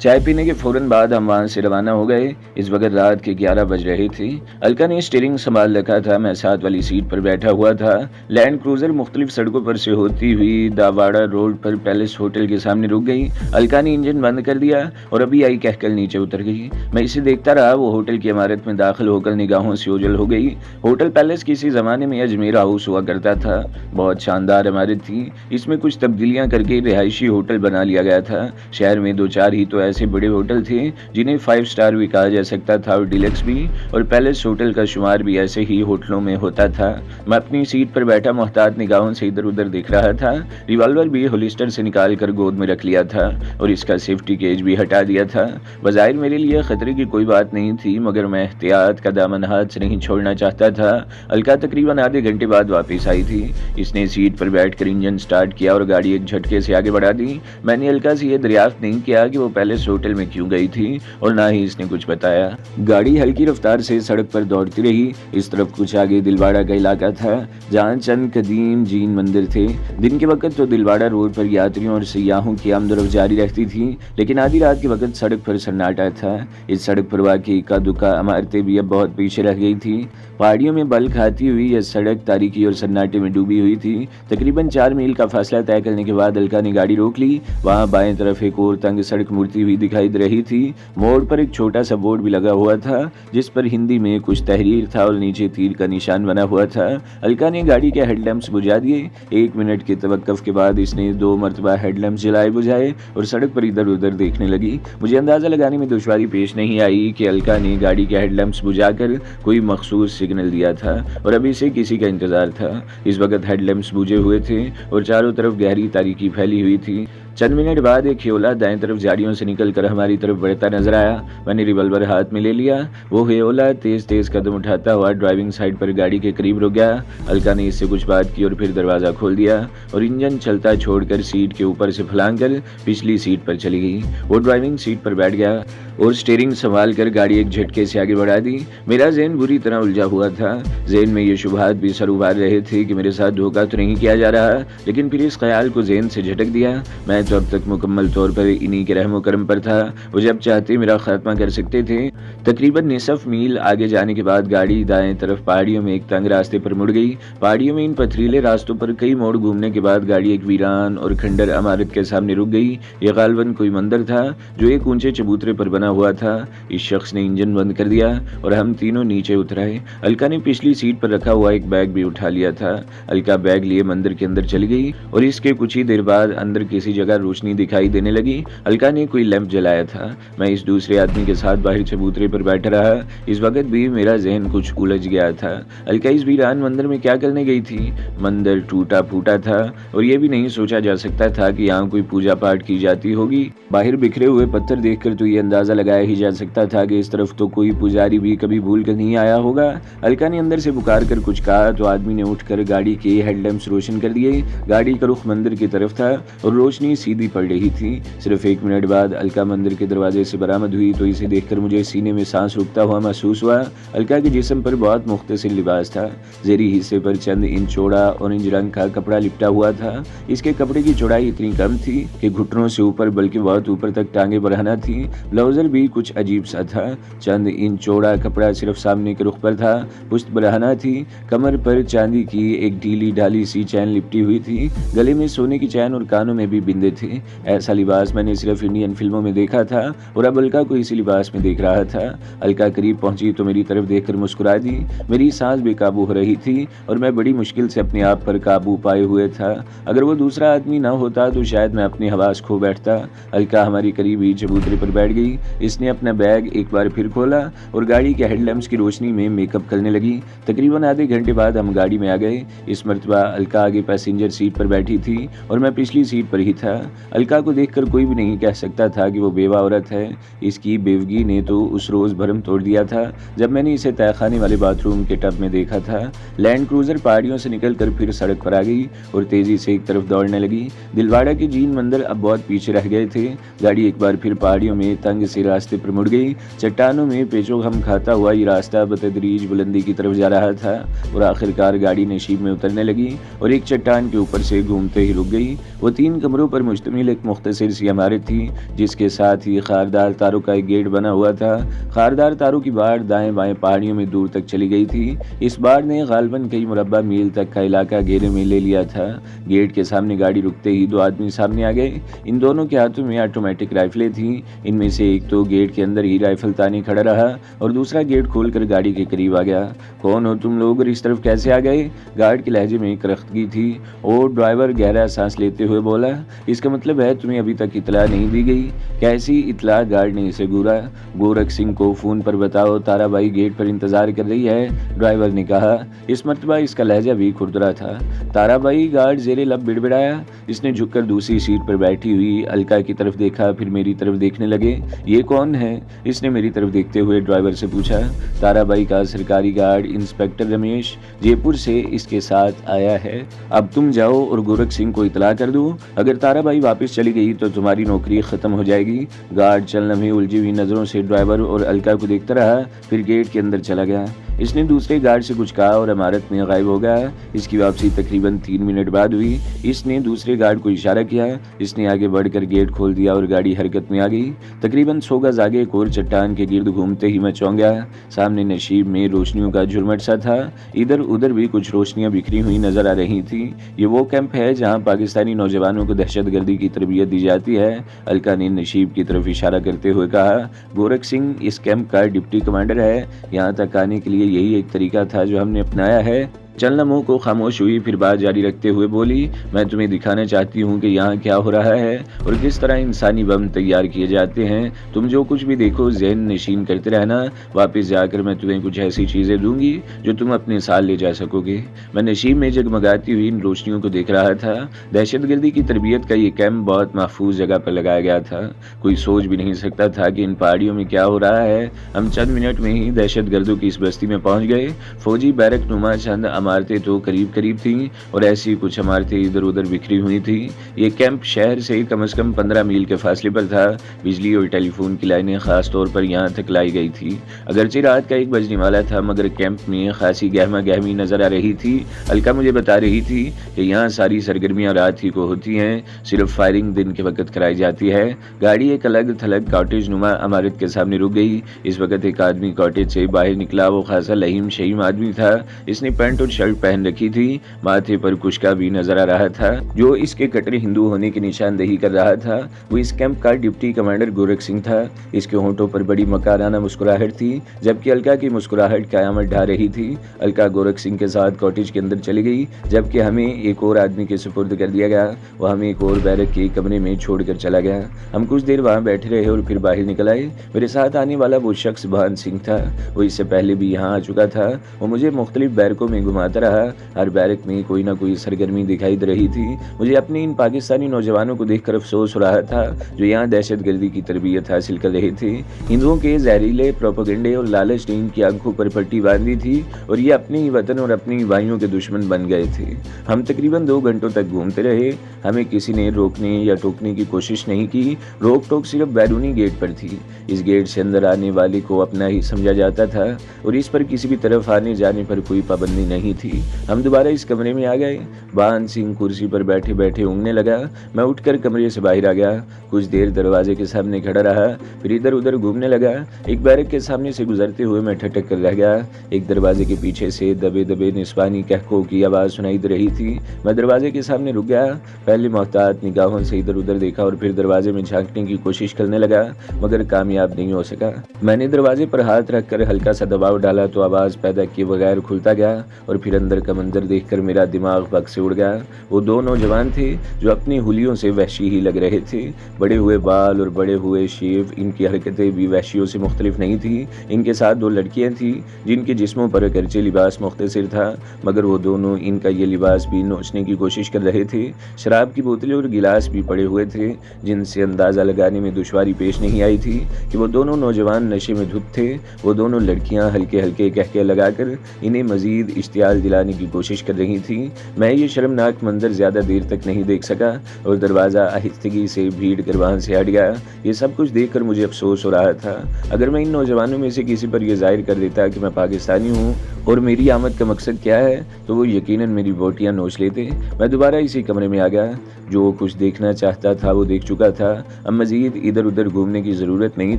चाय पीने के फ़ौरन बाद हम वहाँ से रवाना हो गए। इस वक़्त रात के 11 बज रहे थे। अलका ने स्टीयरिंग सँभाल रखा था, मैं साथ वाली सीट पर बैठा हुआ था। लैंड क्रूज़र मुख्तलिफ़ सड़कों पर से होती हुई दावाड़ा रोड पर पैलेस होटल के सामने रुक गई। अलका ने इंजन बंद कर दिया और अभी आई कहकर नीचे उतर गई। मैं इसे देखता रहा, वो होटल की इमारत में दाखिल होकर निगाहों से ओझल हो गई। होटल पैलेस किसी ज़माने में अजमेर हाउस हुआ करता था। बहुत शानदार इमारत थी। इसमें कुछ तब्दीलियाँ करके रिहायशी होटल बना लिया गया था। शहर में 2-4 ही तो ऐसे बड़े होटल थे जिन्हें 5 स्टार भी कहा जा सकता था और डिलक्स भी, और पैलेस होटल का शुमार भी ऐसे ही होटलों में होता था। मैं अपनी सीट पर बैठा मोहतात निगाहों से इधर उधर देख रहा था। रिवॉल्वर भी होलिस्टर से निकाल कर गोद में रख लिया था और इसका सेफ्टी केज भी हटा दिया था। बज़ाहिर मेरे लिए खतरे की कोई बात नहीं थी, मगर मैं एहतियात का दामन हाथ से नहीं छोड़ना चाहता था। अलका तकरीबन आधे घंटे बाद वापस आई थी। इसने सीट पर बैठकर इंजन स्टार्ट किया और गाड़ी एक झटके से आगे बढ़ा दी। मैंने अलका से यह दरियाफ्त नहीं किया कि वो पैलेस होटल में क्यों गई थी और ना ही इसने कुछ बताया। गाड़ी हल्की रफ्तार से सड़क पर दौड़ती रही। इस तरफ कुछ आगे दिलवाड़ा का इलाका था जहाँ चंद कदीम जीन मंदिर थे। दिन के वक्त तो दिलवाड़ा रोड पर यात्रियों और सयाहों की आमदोरफ्त जारी रहती थी, लेकिन आधी रात के वक्त सड़क पर सन्नाटा था। इस सड़क पर वाकई इक्का दुक्का इमारतें भी अब बहुत पीछे रह गई थी। पहाड़ियों में बल खाती हुई यह सड़क तारीकी और सन्नाटे में डूबी हुई थी। तकरीबन 4 मील का फासला तय करने के बाद अलका ने गाड़ी रोक ली। वहाँ बाएं तरफ एक और तंग सड़क मुड़ती हुई दिखाई दे रही थी। मोड़ पर एक छोटा सा बोर्ड भी लगा हुआ था जिस पर हिंदी में कुछ तहरीर था और नीचे तीर का निशान बना हुआ था। अलका ने गाड़ी के हेडलैम्प्स बुझा दिए। 1 मिनट के तवक्कुफ के बाद इसने 2 मरतबा हेडलैम्प्स जलाए बुझाए और सड़क पर इधर उधर देखने लगी। मुझे अंदाजा लगाने में दुश्वारी पेश नहीं आई कि अलका ने गाड़ी के हेडलैम्प्स बुझाकर कोई मखसूस सिग्नल दिया था और अभी से किसी का इंतजार था। इस वक्त हेडलैम्प्स बुझे हुए थे और चारों तरफ गहरी तारीकी फैली हुई थी। चंद मिनट बाद एक हियोला दाएं तरफ झाड़ियों से निकलकर हमारी तरफ बढ़ता नजर आया। मैंने रिवॉल्वर हाथ में ले लिया। वो हियोला तेज तेज कदम उठाता हुआ ड्राइविंग साइड पर गाड़ी के करीब रुक गया। अलका ने इससे कुछ बात की और फिर दरवाजा खोल दिया और इंजन चलता छोड़कर सीट के ऊपर से फलांग कर पिछली सीट पर चली गई। वो ड्राइविंग सीट पर बैठ गया और स्टीयरिंग संभाल कर गाड़ी एक झटके से आगे बढ़ा दी। मेरा ज़हन बुरी तरह उलझा हुआ था। ज़हन में ये शुबहात भी सर उभार रहे थे कि मेरे साथ धोखा तो नहीं किया जा रहा, लेकिन फिर इस ख्याल को ज़हन से झटक दिया। मैं तो अब तक मुकम्मल तौर पर इन्हीं के रहमो करम पर था। वो जब चाहते मेरा खात्मा कर सकते थे। तकरीबन निसफ मील आगे जाने के बाद गाड़ी दाएं तरफ पहाड़ियों में एक तंग रास्ते पर मुड़ गई। पहाड़ियों में इन पथरीले रास्तों पर कई मोड़ घूमने के बाद गाड़ी एक वीरान और खंडर इमारत के सामने रुक गई। ये गालबन कोई मंदिर था जो एक ऊंचे चबूतरे पर बना हुआ था। इस शख्स ने इंजन बंद कर दिया और हम तीनों नीचे उतराए। अलका ने पिछली सीट पर रखा हुआ एक बैग भी उठा लिया था। अलका बैग लिए मंदिर के अंदर चली गई और इसके कुछ ही देर बाद अंदर किसी जगह रोशनी दिखाई देने लगी। अलका ने कोई लैंप जलाया था। मैं इस दूसरे आदमी के साथ बाहर चबूतरे पर बैठा रहा। इस वक्त भी मेरा जहन कुछ उलझ गया था। अलका इस वीरान मंदिर में क्या करने गई थी? मंदिर टूटा फूटा था और यह भी नहीं सोचा जा सकता था कि यहाँ कोई पूजा पाठ की जाती होगी। बाहर बिखरे हुए पत्थर देखकर तो ये अंदाजा लगाया ही जा सकता था कि इस तरफ तो कोई पुजारी भी कभी भूल कर नहीं आया होगा। अलका ने अंदर से पुकार कर कुछ कहा तो आदमी ने उठकर गाड़ी के हेडलैम्प्स रोशन कर दिए। गाड़ी का रुख मंदिर की तरफ था और रोशनी सीधी पड़ रही थी। सिर्फ 1 मिनट बाद अलका मंदिर के दरवाजे से बरामद हुई तो इसे देखकर मुझे सीने में सांस रुकता हुआ महसूस हुआ। अलका के जिस्म पर बहुत मुख्तसिर लिबास था। जेरी हिस्से पर चंद इंच चौड़ा ऑरेंज रंग का कपड़ा लिपटा हुआ था। इसके कपड़े की चौड़ाई इतनी कम थी कि घुटनों से ऊपर बल्कि बहुत ऊपर तक टांगे बरहना थी। ब्लाउजर भी कुछ अजीब सा था। चंद इंच चौड़ा कपड़ा सिर्फ सामने के रुख पर था। पुश्त बरहना थी। कमर पर चांदी की एक ढीली ढाली सी चैन लिपटी हुई थी। गले में सोने की चैन और कानों में भी बिंदे थे। ऐसा लिबास मैंने सिर्फ इंडियन फिल्मों में देखा था और अब अलका को इसी लिबास में देख रहा था। अलका करीब पहुंची तो मेरी तरफ देखकर मुस्कुरा दी। मेरी सांस बेकाबू हो रही थी और मैं बड़ी मुश्किल से अपने आप पर काबू पाए हुए था। अगर वो दूसरा आदमी ना होता तो शायद मैं अपनी हवास खो बैठता। अलका हमारी करीब ही चबूतरे पर बैठ गई। इसने अपना बैग एक बार फिर खोला और गाड़ी के हेडलैम्प्स की रोशनी में मेकअप करने लगी। तकरीबन आधे घंटे बाद हम गाड़ी में आ गए। इस मर्तबा अलका आगे पैसेंजर सीट पर बैठी थी और मैं पिछली सीट पर ही था। अलका को देखकर कोई भी नहीं कह सकता था कि वो बेवा औरत है। इसकी बेवगी ने तो उस रोज भरम तोड़ दिया था जब मैंने इसे तहखाने वाले बाथरूम के टब में देखा था। लैंड क्रूजर पहाड़ियों से निकलकर फिर सड़क पर आ गई और तेजी से एक तरफ दौड़ने लगी। दिलवाड़ा के जीन मंदिर अब बहुत पीछे रह गए थे। गाड़ी एक बार फिर पहाड़ियों में तंग से से रास्ते पर मुड़ गई। चट्टानों में पेचो-खम खाता हुआ ये रास्ता बतदरीज बुलंदी की तरफ जा रहा था और आखिरकार गाड़ी नशीब में उतरने लगी और एक चट्टान के ऊपर से घूमते ही रुक गई। वो 3 कमरों पर मुश्तमिल एक मुख्तसर सी इमारत थी, जिसके साथ ही खारदार तारों का एक गेट बना हुआ था। खारदार तारों की बाढ़ दाएं बाएं पहाड़ियों में दूर तक चली गई थी। इस बाढ़ ने गालबन कई मुरब्बा मील तक का इलाका घेरे में ले लिया था। गेट के सामने गाड़ी रुकते ही 2 आदमी सामने आ गए। इन दोनों के हाथों में ऑटोमेटिक राइफलें थीं। इनमें से एक तो गेट के अंदर ही राइफल ताने खड़ा रहा और दूसरा गेट खोलकर गाड़ी के करीब आ गया। कौन हो तुम लोग और इस तरफ कैसे आ गए? गार्ड के लहजे में करख्तगी थी और ड्राइवर गहरा सांस लेते हुए बोला, इसका मतलब है तुम्हें अभी तक इतला नहीं दी गई? कैसी इतला? गार्ड ने इसे घूरा। गोरख सिंह को फोन पर बताओ, ताराबाई गेट पर इंतजार कर रही है, ड्राइवर ने कहा। इस मर्तबा इसका लहजा भी खुरदरा था। ताराबाई? गार्ड जेरे लब बिड़बिड़ाया। इसने झुककर दूसरी सीट पर बैठी हुई अलका की तरफ देखा, फिर मेरी तरफ देखने लगे। ये कौन है? इसने मेरी तरफ देखते हुए ड्राइवर से पूछा। ताराबाई का सरकारी गार्ड इंस्पेक्टर रमेश जयपुर से इसके साथ आया है। अब तुम जाओ और गोरख सिंह को इतला कर दो। अगर ताराबाई वापस चली गई तो तुम्हारी नौकरी खत्म हो जाएगी। गार्ड चल लम्हे उलझी हुई नजरों से ड्राइवर और अलका को देखता रहा, फिर गेट के अंदर चला गया। इसने दूसरे गार्ड से कुछ कहा और इमारत में गायब हो गया। इसकी वापसी तकरीबन 3 मिनट बाद हुई। इसने दूसरे गार्ड को इशारा किया। इसने आगे बढ़कर गेट खोल दिया और गाड़ी हरकत में आ गई। तकरीबन 100 गज आगे एक और चट्टान के गिर्द घूमते ही मैं चौंक गया। सामने नशीब में रोशनियों का झुरमट सा था। इधर उधर भी कुछ रोशनियां बिखरी हुई नजर आ रही थी। ये वो कैंप है जहां पाकिस्तानी नौजवानों को दहशतगर्दी की तरबियत दी जाती है, अलका ने नशीब की तरफ इशारा करते हुए कहा। गोरख सिंह इस कैंप का डिप्टी कमांडर है। यहाँ तक आने के लिए यही एक तरीका था जो हमने अपनाया है। चंद लम्हों को खामोश हुई, फिर बात जारी रखते हुए बोली, मैं तुम्हें दिखाना चाहती हूँ कि यहाँ क्या हो रहा है और किस तरह इंसानी बम तैयार किए जाते हैं। तुम जो कुछ भी देखो ज़हन नशीन करते रहना। वापस जाकर मैं तुम्हें कुछ ऐसी चीज़ें दूंगी जो तुम अपने साथ ले जा सकोगे। मैं नशीब में जगमगाती हुई इन रोशनियों को देख रहा था। दहशतगर्दी की तरबियत का ये कैंप बहुत महफूज जगह पर लगाया गया था। कोई सोच भी नहीं सकता था कि इन पहाड़ियों में क्या हो रहा है। हम चंद मिनट में ही दहशतगर्दों की इस बस्ती में पहुंच गए। फौजी बैरक नुमा चंद इमारतें तो करीब करीब थीं और ऐसी कुछ इमारतें इधर उधर बिखरी हुई थी। ये कैंप शहर से कम से कम 15 मील के फासले पर था। बिजली और टेलीफोन की लाइनें खास तौर पर यहाँ तक लाई गई थी। अगरचे रात का 1 बजने वाला था, मगर कैंप में खासी गहमा गहमी नजर आ रही थी। अलका मुझे बता रही थी कि यहाँ सारी सरगर्मियाँ रात ही को होती हैं, सिर्फ फायरिंग दिन के वक्त कराई जाती है। गाड़ी एक अलग थलग कॉटेज नुमा इमारत के सामने रुक गई। इस वक्त एक आदमी कॉटेज से बाहर निकला। वो खासा लहीम शहीम आदमी था। इसने पैंट और शर्ट पहन रखी थी। माथे पर कुशका भी नजर आ रहा था, जो इसके कट्टर हिंदू होने की निशानदेही कर रहा था। वो इस कैंप का डिप्टी कमांडर गोरख सिंह था। इसके होंठों पर बड़ी मकाराना मुस्कुराहट थी, जबकि अलका की मुस्कुराहट कयामत ढा रही थी। अलका गोरख सिंह के साथ कॉटेज के अंदर चली गई, जबकि हमें एक और आदमी के सुपुर्द कर दिया गया। वो हमें एक और बैरक के कमरे में छोड़कर चला गया। हम कुछ देर वहाँ बैठे रहे और फिर बाहर निकल आए। मेरे साथ आने वाला वो शख्स भान सिंह था। वो इससे पहले भी यहाँ आ चुका था। वो मुझे मुख्तलिफ बैरकों में घुमाता रहा। हर बैरक में कोई ना कोई सरगर्मी दिखाई दे रही थी। मुझे अपने इन पाकिस्तानी नौजवानों को देखकर अफसोस हो रहा था, जो यहाँ दहशतगर्दी की तरबियत हासिल कर रहे थे। हिंदुओं के जहरीले प्रोपेगेंडे और लालच ने इनकी आंखों पर पट्टी बांधी थी और ये अपने ही वतन और अपने ही भाइयों के दुश्मन बन गए थे। हम तकरीबन 2 घंटों तक घूमते रहे। हमें किसी ने रोकने या टोकने की कोशिश नहीं की। रोक टोक सिर्फ बैरूनी गेट पर थी। इस गेट से अंदर आने वाले को अपना ही समझा जाता था और इस पर किसी भी तरफ आने जाने पर कोई पाबंदी नहीं थी। हम दोबारा इस कमरे में आ गए। भान सिंह कुर्सी पर बैठे बैठे ऊँगने लगा। मैं उठकर कमरे से बाहर आ गया। कुछ देर दरवाजे के सामने खड़ा रहा, फिर इधर उधर घूमने लगा। एक बैरक के सामने से गुजरते हुए मैं ठटक कर रह गया। एक दरवाजे के पीछे से दबे दबे निस्वानी कहकों की आवाज़ सुनाई दे रही थी। मैं दरवाजे के सामने रुक गया। पहले मोहतात निगाहों से इधर उधर देखा और फिर दरवाजे में झांकने की कोशिश करने लगा, मगर कामयाब नहीं हो सका। मैंने दरवाजे पर हाथ रखकर हल्का सा दबाव डाला तो आवाज़ पैदा किए बगैर खुलता गया और फिर अंदर का मंजर देखकर मेरा दिमाग बग से उड़ गया। वो 2 नौजवान थे जो अपनी हुलियों से वहशी ही लग रहे थे। बड़े हुए बाल और बड़े हुए शेव, इनकी हरकतें भी वहशियों से मुख्तलिफ नहीं थी। इनके साथ 2 लड़कियां थीं जिनके जिस्मों पर अगरचे लिबास मुख्तसर था, मगर वो दोनों इनका ये लिबास भी नोचने की कोशिश कर रहे थे। शराब की बोतलें और गिलास भी पड़े हुए थे, जिनसे अंदाज़ा लगाने में दुश्वारी पेश नहीं आई थी कि वो दोनों नौजवान नशे में धुत थे। वो दोनों लड़कियाँ हल्के हल्के कहके लगाकर इन्हें मज़ीद इश्तियाल याद दिलाने की कोशिश कर रही थी। मैं ये शर्मनाक मंजर ज़्यादा देर तक नहीं देख सका और दरवाज़ा आहिस्तगी से भीड़ कर वहाँ से हट गया। ये सब कुछ देखकर मुझे अफसोस हो रहा था। अगर मैं इन नौजवानों में से किसी पर यह ज़ाहिर कर देता कि मैं पाकिस्तानी हूँ और मेरी आमद का मकसद क्या है, तो वो यकीनन मेरी बोटियाँ नोच लेते। मैं दोबारा इसी कमरे में आ गया। जो कुछ देखना चाहता था वो देख चुका था। अब मज़ीद इधर उधर घूमने की ज़रूरत नहीं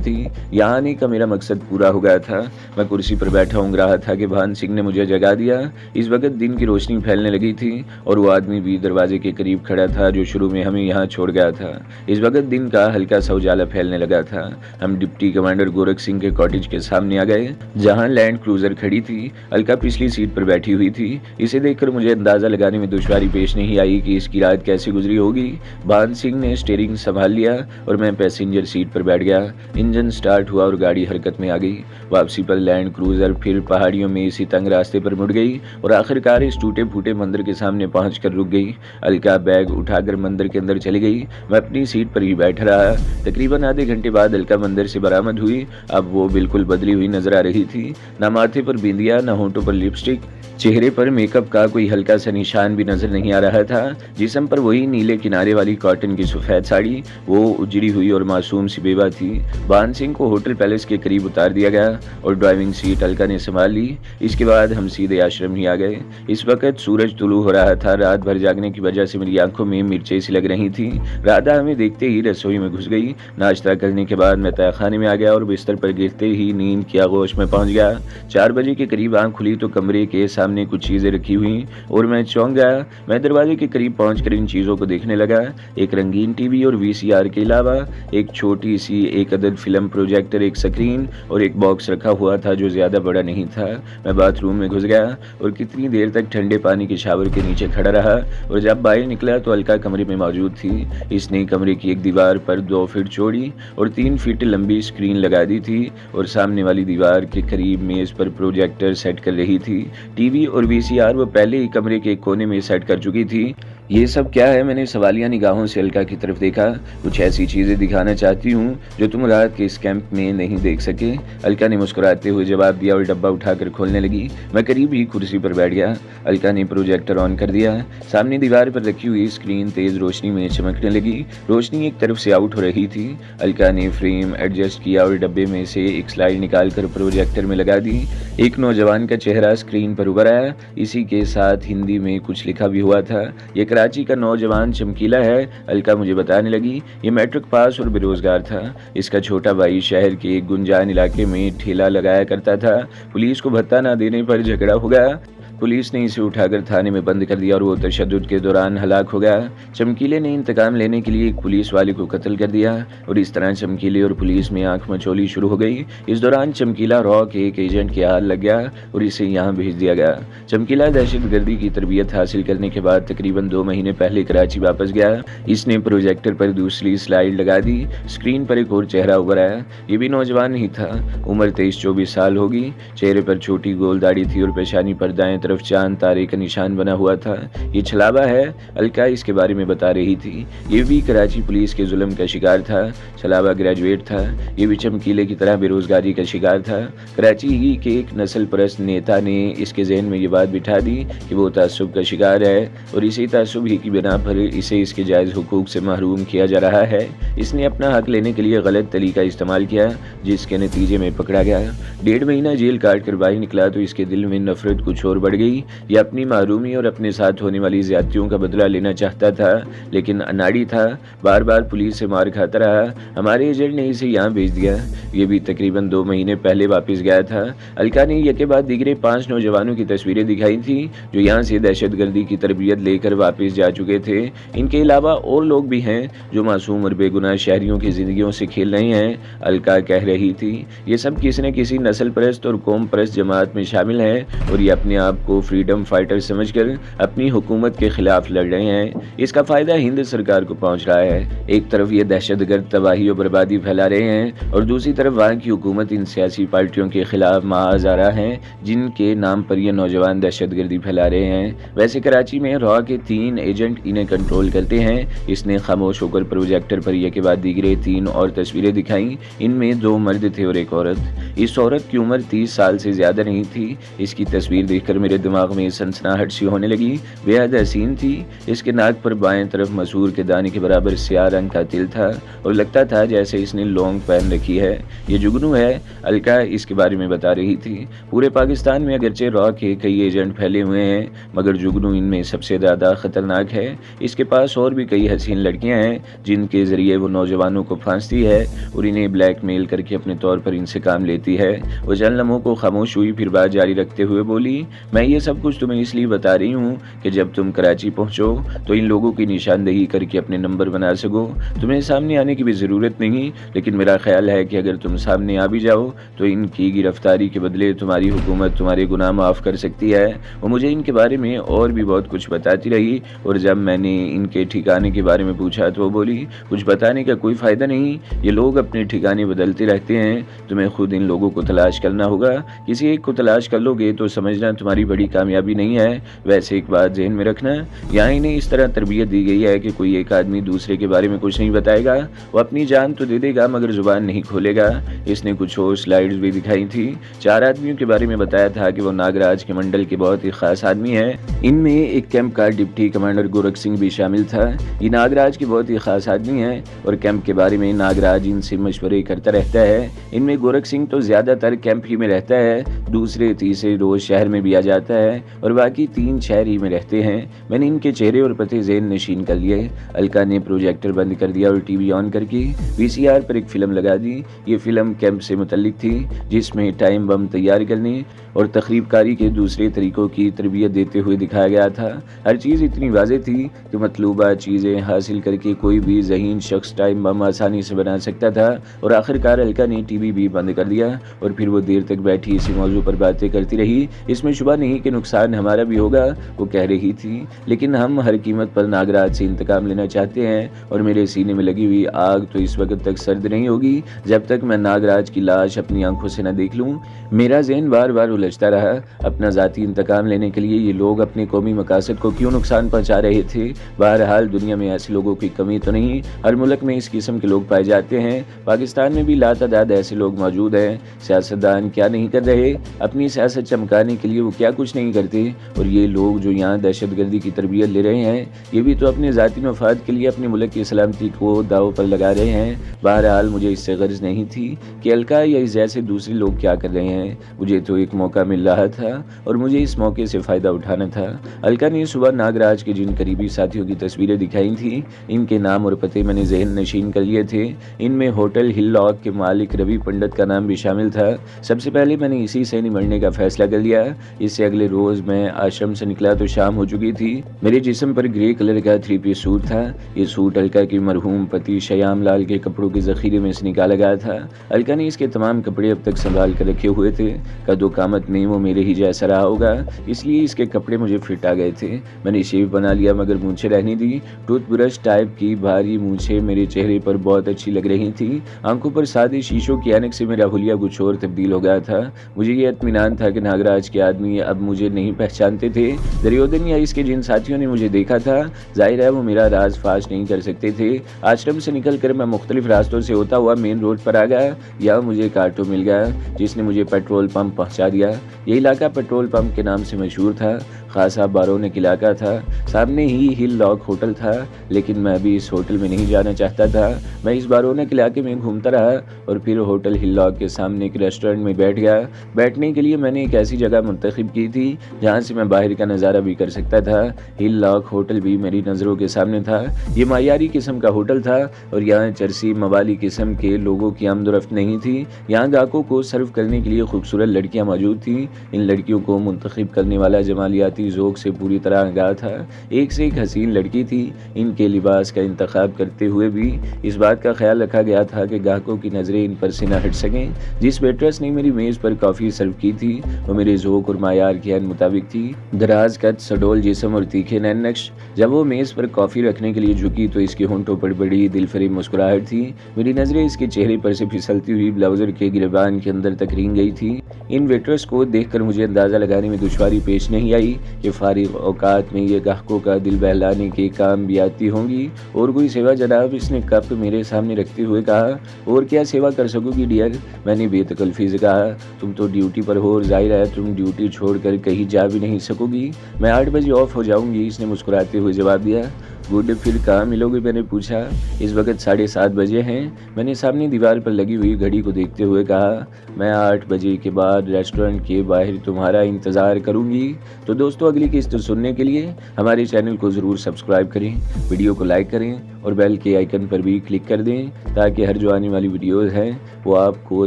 थी। यहाँ आने का मेरा मकसद पूरा हो गया था। मैं कुर्सी पर बैठा ऊँघ रहा था कि भान सिंह ने मुझे जगा दिया। इस वक्त दिन की रोशनी फैलने लगी थी और वो आदमी भी दरवाजे के करीब खड़ा था जो शुरू में हमें यहाँ छोड़ गया था। इस वक्त दिन का हल्का सा उजाला फैलने लगा था। हम डिप्टी कमांडर गोरख सिंह के कॉटेज के सामने आ गए, जहाँ लैंड क्रूजर खड़ी थी। अलका पिछली सीट पर बैठी हुई थी। इसे देखकर मुझे अंदाज़ा लगाने में दुश्वारी पेश नहीं आई कि इसकी रात कैसे गुजरी होगी। भान सिंह ने स्टीयरिंग संभाल लिया और मैं पैसेंजर सीट पर बैठ गया। इंजन स्टार्ट हुआ और गाड़ी हरकत में आ गई। वापसी पर लैंड क्रूजर फिर पहाड़ियों में इसी तंग रास्ते पर मुड़ गई और आखिरकार इस टूटे फूटे मंदिर के सामने पहुंचकर रुक गई। अलका बैग उठाकर मंदिर के अंदर चली गई। मैं अपनी सीट पर ही बैठा रहा। तकरीबन आधे घंटे बाद अलका मंदिर से बरामद हुई। अब वो बिल्कुल बदली हुई नजर आ रही थी। ना माथे पर बिंदिया, ना होंठों पर लिपस्टिक, चेहरे पर मेकअप का कोई हल्का सा निशान भी नजर नहीं आ रहा था। जिस्म पर वही नीले किनारे वाली कॉटन की सफेद साड़ी, वो उजड़ी हुई और मासूम सी बेवा थी। भान सिंह को होटल पैलेस के करीब उतार दिया गया और ड्राइविंग सीट अलका ने संभाल ली। इसके बाद हम सीधे आश्रम ही आ गए। इस वक्त सूरज तुलू हो रहा था। रात भर जागने की वजह से मेरी आंखों में मिर्चें सी लग रही थी। राधा हमें देखते ही रसोई में घुस गई। नाश्ता करने के बाद मैं तहखाने में आ गया और बिस्तर पर गिरते ही नींद की आगोश में पहुंच गया। 4 बजे के करीब आंख खुली तो कमरे के सामने कुछ चीजें रखी हुई और मैं चौंक गया। मैं दरवाजे के करीब पहुंचकर इन चीजों को देखने लगा। एक रंगीन टीवी और वीसीआर के अलावा एक छोटी सी एक अदद फिल्म प्रोजेक्टर, एक स्क्रीन और एक बॉक्स रखा हुआ था जो ज्यादा बड़ा नहीं था। मैं बाथरूम में घुस गया और कितनी देर तक ठंडे पानी के शावर के नीचे खड़ा रहा और जब बाहर निकला तो अलका कमरे में मौजूद थी। इसने कमरे की एक दीवार पर 2 फीट चौड़ी और 3 फीट लंबी स्क्रीन लगा दी थी और सामने वाली दीवार के करीब मेज पर प्रोजेक्टर सेट कर रही थी। टीवी और वीसीआर वो पहले ही कमरे के कोने में सेट कर चुकी थी। ये सब क्या है? मैंने सवालिया निगाहों से अलका की तरफ देखा। कुछ ऐसी चीजें दिखाना चाहती हूँ जो तुम रात के इस कैंप में नहीं देख सके। अलका ने मुस्कुराते हुए जवाब दिया और डब्बा उठाकर खोलने लगी। मैं करीब ही कुर्सी पर बैठ गया। अलका ने प्रोजेक्टर ऑन कर दिया। सामने दीवार पर रखी हुई स्क्रीन तेज रोशनी में चमकने लगी। रोशनी एक तरफ से आउट हो रही थी। अलका ने फ्रेम एडजस्ट किया और डब्बे में से एक स्लाइड निकालकर प्रोजेक्टर में लगा दी। एक नौजवान का चेहरा स्क्रीन पर उभर आया। इसी के साथ हिंदी में कुछ लिखा भी हुआ था। ये कराची का नौजवान चमकीला है, अलका मुझे बताने लगी। ये मैट्रिक पास और बेरोजगार था। इसका छोटा भाई शहर के एक गुंजान इलाके में ठेला लगाया करता था। पुलिस को भत्ता न देने पर झगड़ा हो गया। पुलिस ने इसे उठाकर थाने में बंद कर दिया और वो तशद्दुद के दौरान हलाक हो गया। चमकीले ने इंतकाम लेने के लिए एक पुलिस वाले को कत्ल कर दिया और इस तरह चमकीले और पुलिस में आंख मचोली शुरू हो गई। इस दौरान चमकीला रॉ के एक एजेंट के हाथ लग गया और इसे यहाँ भेज दिया गया। चमकीला दहशतगर्दी की तरबियत हासिल करने के बाद तकरीबन 2 महीने पहले कराची वापस गया। इसने प्रोजेक्टर पर दूसरी स्लाइड लगा दी। स्क्रीन पर एक और चेहरा उभर आया। ये भी नौजवान ही था। उम्र 23-24 साल होगी। चेहरे पर छोटी गोल दाढ़ी थी और पेशानी पर दाएं तरफ चांद तारे का निशान बना हुआ था। ये छलावा है, अलका इसके बारे में बता रही थी। ये भी कराची पुलिस के जुल्म का शिकार था। छलावा ग्रेजुएट था। ये भी चमकीले की तरह बेरोजगारी का शिकार था। कराची ही के एक नस्ल परस्त नेता ने इसके जहन में ये बात बिठा दी कि वो तासुब का शिकार है और इसी तासुब ही की बिना पर इसे इसके जायज़ हुकूक से महरूम किया जा रहा है। इसने अपना हक लेने के लिए गलत तरीका इस्तेमाल किया जिसके नतीजे में पकड़ा गया। 1.5 महीना जेल काट कर बाहर निकला तो इसके दिल में नफरत कुछ और बढ़ गई। ये अपनी महरूमी और अपने साथ होने वाली ज्यादतियों का बदला लेना चाहता था, लेकिन अनाड़ी था। बार बार पुलिस से मार खाता रहा। हमारे एजेंट ने इसे यहाँ भेज दिया। ये भी तकरीबन 2 महीने पहले वापस गया था। अलका ने यके बाद दिगरे 5 नौजवानों की तस्वीरें दिखाई थी जो यहाँ से दहशतगर्दी की तरबियत लेकर वापस जा चुके थे। इनके अलावा और लोग भी हैं जो मासूम और बेगुनाह शहरियों की जिंदगियों से खेल रहे हैं। अलका कह रही थी ये सब किसी न किसी नस्ल परस्त और कौम परस्त जमात में शामिल हैं और ये अपने आप को फ्रीडम फाइटर समझकर अपनी हुकूमत के खिलाफ लड़ रहे हैं। इसका फायदा हिंद सरकार को पहुंच रहा है। एक तरफ ये दहशतगर्द तबाही और बर्बादी फैला रहे हैं और दूसरी तरफ वहाँ की हुकूमत इन सियासी पार्टियों के खिलाफ महाज़ारा हैं जिनके नाम पर ये नौजवान दहशतगर्दी फैला रहे हैं। वैसे कराची में रॉ के 3 एजेंट इन्हें कंट्रोल करते हैं। इसने खामोश होकर प्रोजेक्टर पर ये के बाद दिगरे 3 और तस्वीरें दिखाई। इनमें 2 मर्द थे और एक औरत। इस औरत की उम्र 30 साल से ज्यादा नहीं थी। इसकी तस्वीर देखकर मेरे मेरे दिमाग में सनसनाहट सी होने लगी। बेहद हसीन थी। इसके नाक पर बाएं तरफ मसूर के दाने के बराबर स्याह रंग का तिल था और लगता था जैसे इसने लौंग पहन रखी है। ये जुगनू है, अलका इसके बारे में बता रही थी। पूरे पाकिस्तान में अगरचे रॉ के कई एजेंट फैले हुए हैं, मगर जुगनू इनमें सबसे ज़्यादा खतरनाक है। इसके पास और भी कई हसीन लड़कियां हैं जिनके ज़रिए वो नौजवानों को फांसती है और इन्हें ब्लैकमेल करके अपने तौर पर इनसे काम लेती है। वो चंद लम्हों को खामोश हुई, फिर बात जारी रखते हुए बोली, मैं ये सब कुछ तुम्हें इसलिए बता रही हूँ कि जब तुम कराची पहुँचो तो इन लोगों की निशानदेही करके अपने नंबर बना सको। तुम्हें सामने आने की भी ज़रूरत नहीं, लेकिन मेरा ख्याल है कि अगर तुम सामने आ भी जाओ तो इनकी गिरफ्तारी के बदले तुम्हारी हुकूमत तुम्हारे गुनाह माफ़ कर सकती है। वो मुझे इनके बारे में और भी बहुत कुछ बताती रही और जब मैंने इनके ठिकाने के बारे में पूछा तो वो बोली, कुछ बताने का कोई फ़ायदा नहीं, ये लोग अपने ठिकाने बदलते रहते हैं। तुम्हें खुद इन लोगों को तलाश करना होगा। किसी एक को तलाश कर लोगे तो समझना तुम्हारी बड़ी कामयाबी नहीं है। वैसे एक बात ज़हन में रखना, यहाँ इन्हें इस तरह तरबियत दी गई है कि कोई एक आदमी दूसरे के बारे में कुछ नहीं बताएगा। वो अपनी जान तो दे देगा मगर ज़ुबान नहीं खोलेगा। इसने कुछ और स्लाइड्स भी दिखाई थी। 4 आदमियों के बारे में बताया था कि वो नागराज के मंडल के बहुत ही ख़ास आदमी है। इनमें एक कैंप का डिप्टी कमांडर गोरख सिंह भी शामिल था। ये नागराज के बहुत ही ख़ास आदमी है और कैंप के बारे में नागराज इनसे मशवरे करता रहता है। इनमें गोरख सिंह तो ज़्यादातर कैंप ही में रहता है, दूसरे तीसरे रोज़ शहर में भी आ जाता है और बाकी 3 शहर ही में रहते हैं। मैंने इनके चेहरे और पते ज़हन नशीन कर लिए। अलका ने प्रोजेक्टर बंद कर दिया और टीवी ऑन करके VCR पर एक फ़िल्म लगा दी। ये फ़िल्म कैंप से मुतल्लिक थी, जिसमें टाइम बम तैयार करने और तखरीबकारी के दूसरे तरीक़ों की तरबियत देते हुए दिखाया गया था। हर चीज़ इतनी वाज़ेह थी कि मतलूबा चीज़ें हासिल करके कोई भी ज़हीन शख्स टाइम बम आसानी से बना सकता था। और आखिरकार अलका ने टीवी भी बंद कर दिया और फिर वो देर तक बैठी इसी मौजू पर बातें करती रही। इसमें शुबा नहीं कि नुकसान हमारा भी होगा, वो कह रही थी, लेकिन हम हर कीमत पर नागराज से इंतकाम लेना चाहते हैं और मेरे सीने में लगी हुई आग तो इस वक्त तक सर्द नहीं होगी जब तक मैं नागराज की लाश अपनी आंखों से न देख लूँ। मेरा ज़हन बार बार उलझता रहा, अपना ज़ाती इंतकाम लेने के लिए ये लोग अपने कौमी मकासद को क्यों नुकसान पहुँचा रहे थे। बहरहाल दुनिया में ऐसे लोगों की कमी तो नहीं, हर मुल्क में इस किस्म के लोग पाए जाते हैं। पाकिस्तान में भी लातादाद ऐसे लोग मौजूद हैं। सियासतदान क्या नहीं कर रहे, अपनी सियासत चमकाने के लिए वो क्या कुछ नहीं करते। और ये लोग जो यहाँ दहशतगर्दी की तरबियत ले रहे हैं, ये भी तो अपने ज़ाती मफाद के लिए अपने मुल्क की सलामती को दाव पर लगा रहे हैं। बहरहाल मुझे इससे गर्ज नहीं थी कि अलका या इस जैसे दूसरे लोग क्या कर रहे हैं। मुझे तो एक मौका मिल रहा था और मुझे इस मौके से फ़ायदा उठाना था। अलका ने सुबह नागराज के जिन करीबी साथियों की तस्वीरें दिखाई थी, इनके नाम और पते मैंने ज़हन नशीन कर लिए थे। इनमें होटल हिल लॉक के मालिक रवि पंडित का नाम भी शामिल था। सबसे पहले मैंने इसी से निमटने का फैसला कर लिया। इससे अगले रोज़ मैं आश्रम से निकला तो शाम हो चुकी थी। मेरे जिस्म पर ग्रे कलर का 3 पीस सूट था। ये सूट अलका के मरहूम पति श्याम लाल के कपड़ों के ज़ख़ीरे में से निकाला गया था। अलका ने इसके तमाम कपड़े अब तक संभाल कर रखे हुए थे। कदो कामत में वो मेरे ही जैसा रहा होगा, इसलिए इसके कपड़े मुझे फिट आ गए थे। मैंने शेव बना लिया मगर मूंछें रहने दी। टूथब्रश टाइप की भारी मूंछें मेरे चेहरे पर बहुत अच्छी लग रही थी। आंखों पर सादे शीशों की ऐनक से मेरा हुलिया कुछ और तब्दील हो गया था। मुझे ये इत्मीनान था कि नागराज के आदमी अब मुझे नहीं पहचानते थे। दुर्योधन या इसके जिन साथियों ने मुझे देखा था, जाहिर है वो मेरा राज फाश नहीं कर सकते थे। आश्रम से निकलकर मैं मुख्तलिफ रास्तों से होता हुआ मेन रोड पर आ गया। यहाँ मुझे एक ऑटो मिल गया जिसने मुझे पेट्रोल पंप पहुँचा दिया। ये इलाका पेट्रोल पंप के नाम से मशहूर था। खासा बारोनिक इलाका था। सामने ही हिल लॉक होटल था, लेकिन मैं अभी इस होटल में नहीं जाना चाहता था। मैं इस बारोनिक इलाके में घूमता रहा और फिर होटल हिल लॉक के सामने एक रेस्टोरेंट में बैठ गया। बैठने के लिए मैंने एक ऐसी जगह मुंतखब की थी जहाँ से मैं बाहर का नज़ारा भी कर सकता था। हिल लॉक होटल भी मेरी नज़रों के सामने था। ये मायारी किस्म का होटल था और यहाँ चरसी मवाली किस्म के लोगों की आमदोरफ्त नहीं थी। यहाँ ग्राहकों को सर्व करने के लिए खूबसूरत लड़कियाँ मौजूद थीं। इन लड़कियों को मुंतखब करने वाला जमालियाती ज़ौक़ से पूरी तरह आगाह था। एक से एक हसीन लड़की थी। इनके लिबास का इंतखाब करते हुए भी इस बात का ख्याल रखा गया था कि ग्राहकों की नज़रें इन पर से न हट सकें। जिस वेट्रेस ने मेरी मेज़ पर कॉफ़ी सर्व की थी वो मेरे ज़ौक़ और मायार के मुताबिक थी। दराज कद, सडोल जिस्म और तीखे नैन नक्श। जब वो मेज़ पर कॉफ़ी रखने के लिए झुकी तो इसके होंठों पर बड़ी दिलफरेब मुस्कुराहट थी। मेरी नज़रें इसके चेहरे पर से फिसलती हुई ब्लाउज़र के गिरबान के अंदर तक रेंग गई थी। इन वेट्रेस को देखकर मुझे अंदाज़ा लगाने में दुश्वारी पेश नहीं आई कि फारिग औकात में ये ग्राहकों का दिल बहलाने के काम भी आती होंगी। और कोई सेवा जनाब, इसने कप मेरे सामने रखते हुए कहा। और क्या सेवा कर सकूँगी डियर, मैंने बेतकल्फ़ी से कहा। तुम तो ड्यूटी पर हो और ज़ाहिर है तुम ड्यूटी छोड़कर कहीं जा भी नहीं सकोगी। मैं 8 बजे ऑफ हो जाऊँगी, इसने मुस्कुराते हुए जवाब दिया। गुड, फिर कहाँ मिलोगे, मैंने पूछा। इस वक्त 7:30 बजे हैं, मैंने सामने दीवार पर लगी हुई घड़ी को देखते हुए कहा। मैं 8 बजे के बाद रेस्टोरेंट के बाहर तुम्हारा इंतज़ार करूँगी। तो दोस्तों, अगली किस्त सुनने के लिए हमारे चैनल को ज़रूर सब्सक्राइब करें, वीडियो को लाइक करें और बेल के आइकन पर भी क्लिक कर दें ताकि हर जो आने वाली वीडियोज़ हैं वो आपको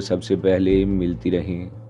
सबसे पहले मिलती रहें।